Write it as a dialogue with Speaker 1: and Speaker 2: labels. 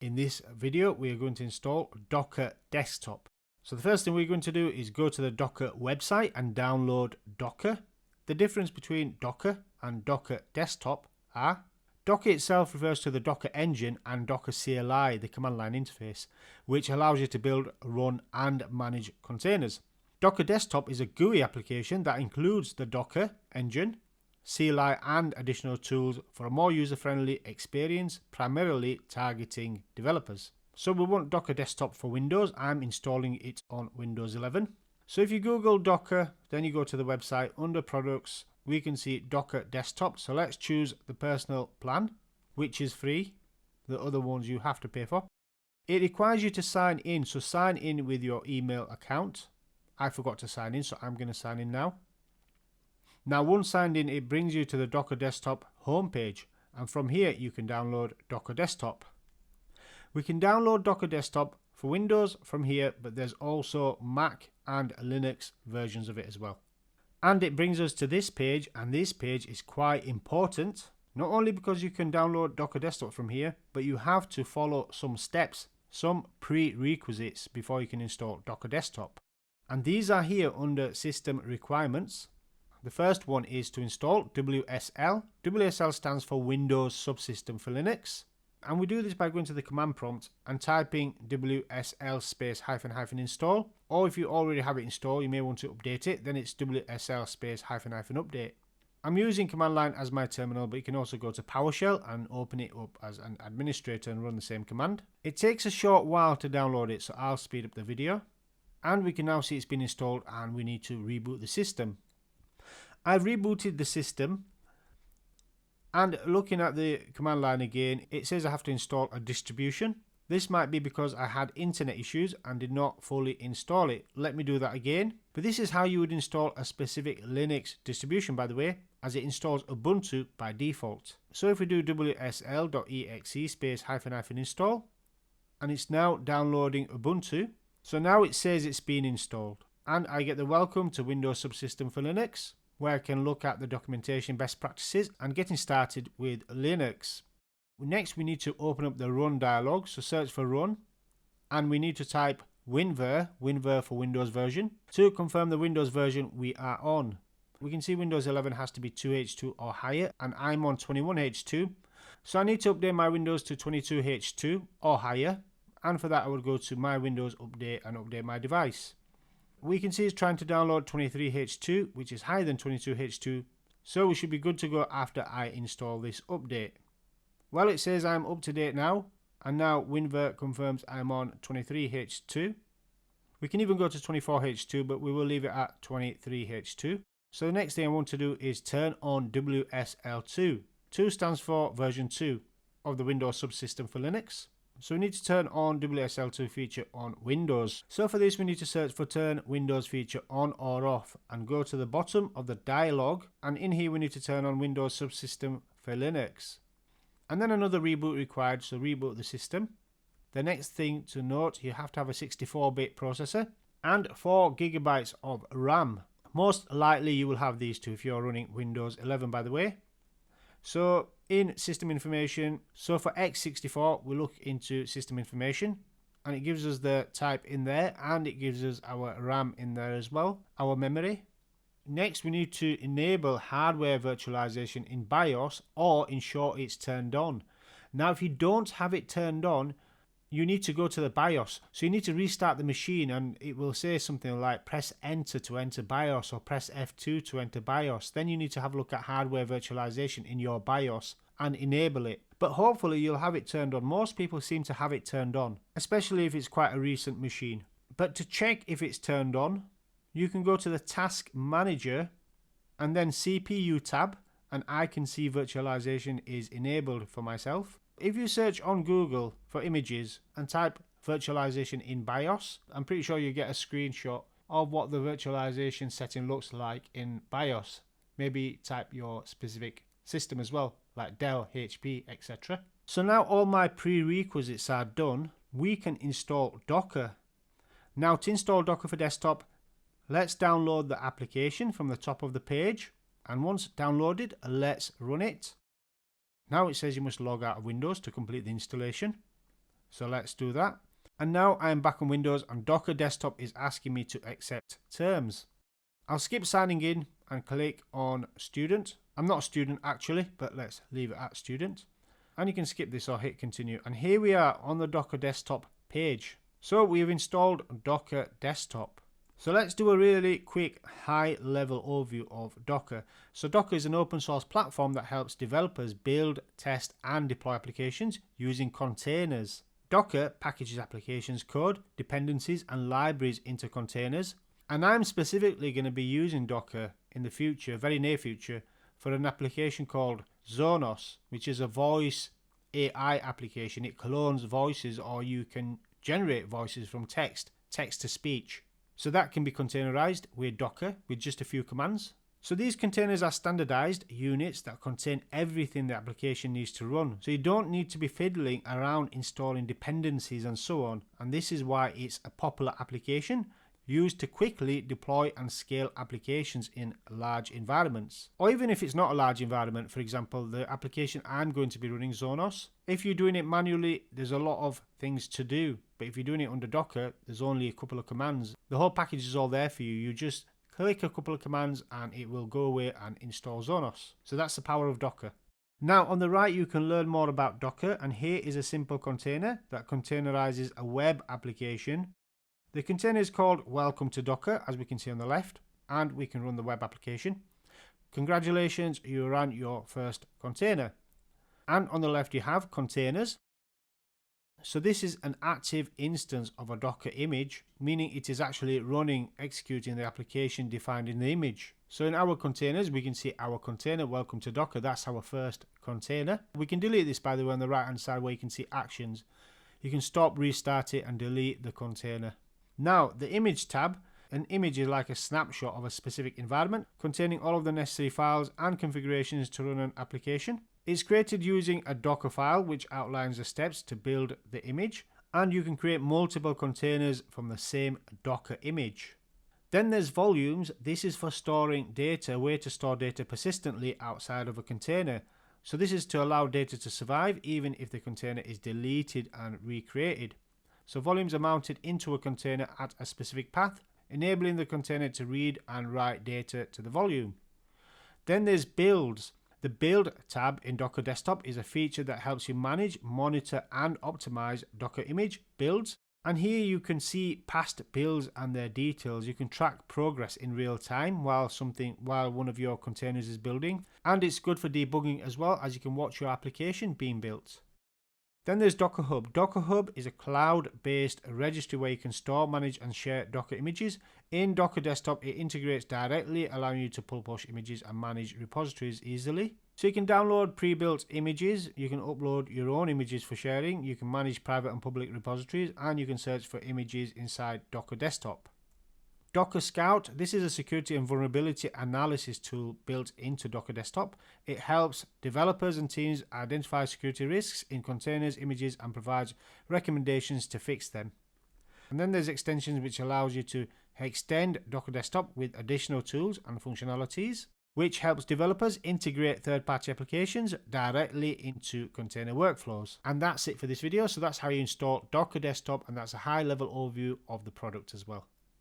Speaker 1: In this video, we are going to install Docker Desktop. So the first thing we're going to do is go to the Docker website and download Docker. The difference between Docker and Docker Desktop are Docker itself refers to the Docker engine and Docker CLI, the command line interface, which allows you to build, run and manage containers. Docker Desktop is a GUI application that includes the Docker engine, CLI and additional tools for a more user-friendly experience, primarily targeting developers. So we want Docker Desktop for Windows. I'm installing it on Windows 11. So if you Google Docker, then you go to the website, under products, we can see Docker Desktop. So let's choose the personal plan, which is free. The other ones you have to pay for. It requires you to sign in, so sign in with your email account. I forgot to sign in, so I'm going to sign in now. Now once signed in, it brings you to the Docker Desktop homepage, and from here you can download Docker Desktop. We can download Docker Desktop for Windows from here, but there's also Mac and Linux versions of it as well. And it brings us to this page, and this page is quite important, not only because you can download Docker Desktop from here, but you have to follow some steps, some prerequisites before you can install Docker Desktop. And these are here under System Requirements. The first one is to install WSL. WSL stands for Windows Subsystem for Linux. And we do this by going to the command prompt and typing WSL space -- install. Or if you already have it installed, you may want to update it. Then it's WSL space -- update. I'm using command line as my terminal, but you can also go to PowerShell and open it up as an administrator and run the same command. It takes a short while to download it, so I'll speed up the video. And we can now see it's been installed and we need to reboot the system. I've rebooted the system, and looking at the command line again, it says I have to install a distribution. This might be because I had internet issues and did not fully install it. Let me do that again. But this is how you would install a specific Linux distribution, by the way, as it installs Ubuntu by default. So if we do wsl.exe space -- install, and it's now downloading Ubuntu. So now it says it's been installed, and I get the welcome to Windows Subsystem for Linux, where I can look at the documentation best practices and getting started with Linux. Next, we need to open up the run dialog, so search for run, and we need to type WinVer for Windows version, to confirm the Windows version we are on. We can see Windows 11 has to be 2H2 or higher, and I'm on 21H2, so I need to update my Windows to 22H2 or higher, and for that I would go to My Windows Update and update my device. We can see it's trying to download 23H2, which is higher than 22H2, so we should be good to go after I install this update. Well, it says I'm up to date now, and now WinVer confirms I'm on 23H2. We can even go to 24H2, but we will leave it at 23H2. So the next thing I want to do is turn on WSL2. 2 stands for version 2 of the Windows Subsystem for Linux. So we need to turn on WSL2 feature on Windows. So for this we need to search for turn Windows feature on or off and go to the bottom of the dialog, and in here we need to turn on Windows Subsystem for Linux. And then another reboot required, so reboot the system. The next thing to note, you have to have a 64-bit processor and 4 GB of RAM. Most likely you will have these two if you're running Windows 11, by the way. So in system information, so for x64 we look into system information, and it gives us the type in there, and it gives us our RAM in there as well, our memory. Next we need to enable hardware virtualization in BIOS, or ensure it's turned on. Now if you don't have it turned on, you need to go to the BIOS. So you need to restart the machine, and it will say something like press enter to enter BIOS or press F2 to enter BIOS. Then you need to have a look at hardware virtualization in your BIOS and enable it. But hopefully you'll have it turned on. Most people seem to have it turned on, especially if it's quite a recent machine. But to check if it's turned on, you can go to the Task Manager and then CPU tab, and I can see virtualization is enabled for myself. If you search on Google for images and type virtualization in BIOS, I'm pretty sure you get a screenshot of what the virtualization setting looks like in BIOS. Maybe type your specific system as well, like Dell, HP, etc. So now all my prerequisites are done, we can install Docker. Now to install Docker for desktop, let's download the application from the top of the page, and once downloaded, let's run it. Now it says you must log out of Windows to complete the installation. So let's do that. And now I am back on Windows and Docker Desktop is asking me to accept terms. I'll skip signing in and click on student. I'm not a student actually, but let's leave it at student. And you can skip this or hit continue. And here we are on the Docker Desktop page. So we've installed Docker Desktop. So let's do a really quick high level overview of Docker. So Docker is an open source platform that helps developers build, test and deploy applications using containers. Docker packages applications code, dependencies and libraries into containers. And I'm specifically going to be using Docker in the future, very near future, for an application called Zonos, which is a voice AI application. It clones voices, or you can generate voices from text to speech. So that can be containerized with Docker with just a few commands. So these containers are standardized units that contain everything the application needs to run. So you don't need to be fiddling around installing dependencies and so on. And this is why it's a popular application used to quickly deploy and scale applications in large environments. Or even if it's not a large environment, for example, the application I'm going to be running, Zonos, if you're doing it manually, there's a lot of things to do. But if you're doing it under Docker, there's only a couple of commands. The whole package is all there for you. You just click a couple of commands and it will go away and install Zonos. So that's the power of Docker. Now on the right you can learn more about Docker, and here is a simple container that containerizes a web application. The container is called Welcome to Docker, as we can see on the left, and we can run the web application. Congratulations, you ran your first container. And on the left you have containers. So this is an active instance of a Docker image, meaning it is actually running, executing the application defined in the image. So in our containers, we can see our container, Welcome to Docker, that's our first container. We can delete this, by the way, on the right hand side where you can see actions. You can stop, restart it and delete the container. Now the image tab, an image is like a snapshot of a specific environment containing all of the necessary files and configurations to run an application. It's created using a Docker file which outlines the steps to build the image, and you can create multiple containers from the same Docker image. Then there's volumes. This is for storing data, a way to store data persistently outside of a container. So this is to allow data to survive even if the container is deleted and recreated. So volumes are mounted into a container at a specific path, enabling the container to read and write data to the volume. Then there's builds. The build tab in Docker Desktop is a feature that helps you manage, monitor and optimize Docker image builds. And here you can see past builds and their details. You can track progress in real time while one of your containers is building. And it's good for debugging as well, as you can watch your application being built. Then there's Docker Hub. Docker Hub is a cloud-based registry where you can store, manage and share Docker images. In Docker Desktop, it integrates directly, allowing you to pull push images and manage repositories easily. So you can download pre-built images, you can upload your own images for sharing, you can manage private and public repositories, and you can search for images inside Docker Desktop. Docker Scout, this is a security and vulnerability analysis tool built into Docker Desktop. It helps developers and teams identify security risks in containers, images, and provides recommendations to fix them. And then there's extensions which allows you to extend Docker Desktop with additional tools and functionalities, which helps developers integrate third-party applications directly into container workflows. And that's it for this video. So that's how you install Docker Desktop, and that's a high-level overview of the product as well.